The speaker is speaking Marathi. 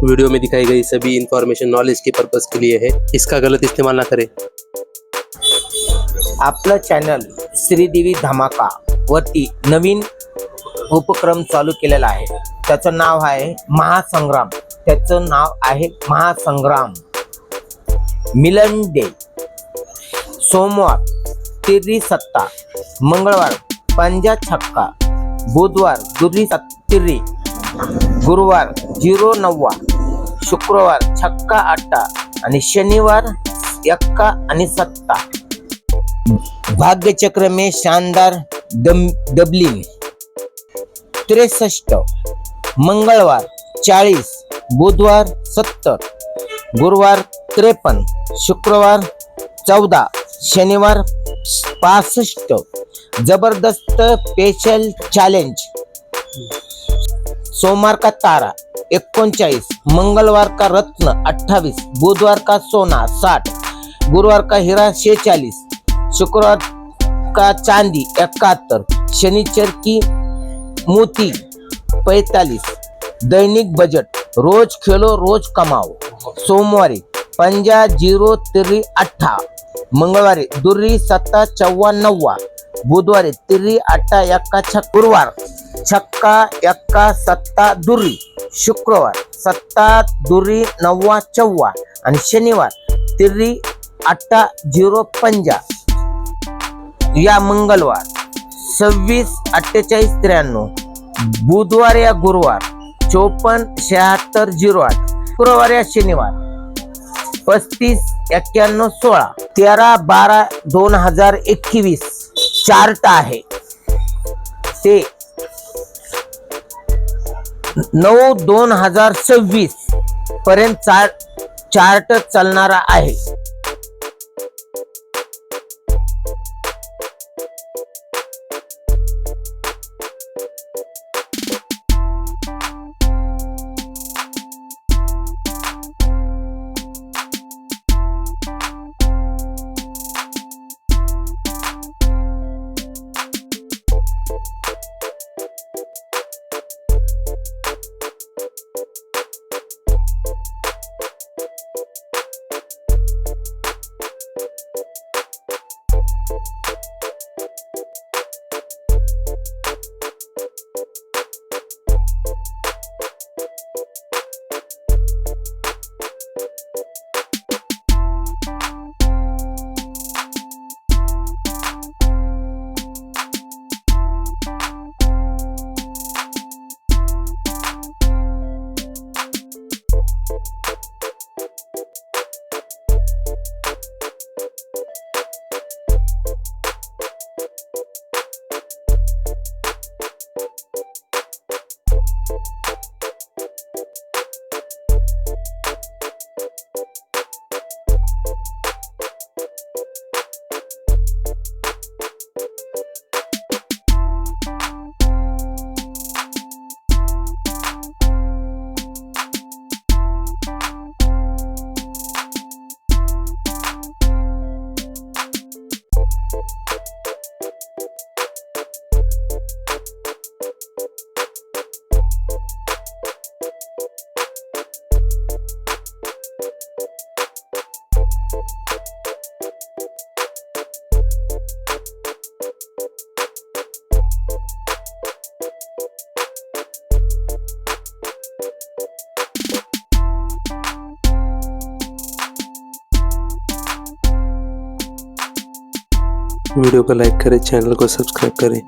वीडियो में दिखाई गई सभी इंफॉर्मेशन नॉलेज के पर्पस के लिए है। इसका गलत इस्तेमाल ना करें। आपलं चॅनल श्रीदेवी धमाका वरती नवीन उपक्रम चालू केलेला आहे। त्याचं नाव आहे महासंग्राम। मिलन डे। सोमवार तिर्री सत्ता, मंगळवार पंजा छक्का, बुधवार दुर्री तिर्री, गुरुवार 09, शुक्रवार छक्का अट्टा आणि शनिवार एक्का आणि सत्ता। भाग्य चक्र में शानदार डबलिंग। 63, मंगळवार 40, बुधवार 70, गुरुवार 53, शुक्रवार 14, शनिवार 65। जबरदस्त स्पेशल चैलेंज। सोमवार का तारा 39, मंगलवार का रत्न 28, बुधवार का सोना 60, गुरुवार का हीरा 46, शुक्रवार का चांदी 71, शनिचर की मोती 45। दैनिक बजट। रोज खेलो रोज कमाओ। सोमवारी पंजा 0 तिर्री 8, मंगळवारी दुर्री सत्ता 54, बुधवारी तिर्री अट्टा एक्का छक्का, गुरुवार छक्का एक्का सत्ता दुर्री, शुक्रवार सत्ता दुर्री 9 54 आणि शनिवार तिर्री अट्टा 0 पंजा। या मंगळवार 26 48 93, बुधवार या गुरुवार 54 76 08, शुक्रवार या शनिवार 35 91 16। 13/12/2021 चार्ट आहे ते 9/2026 पर्यंत चार्ट चालणारा आहे। वीडियो को लाइक करें, चैनल को सब्सक्राइब करें।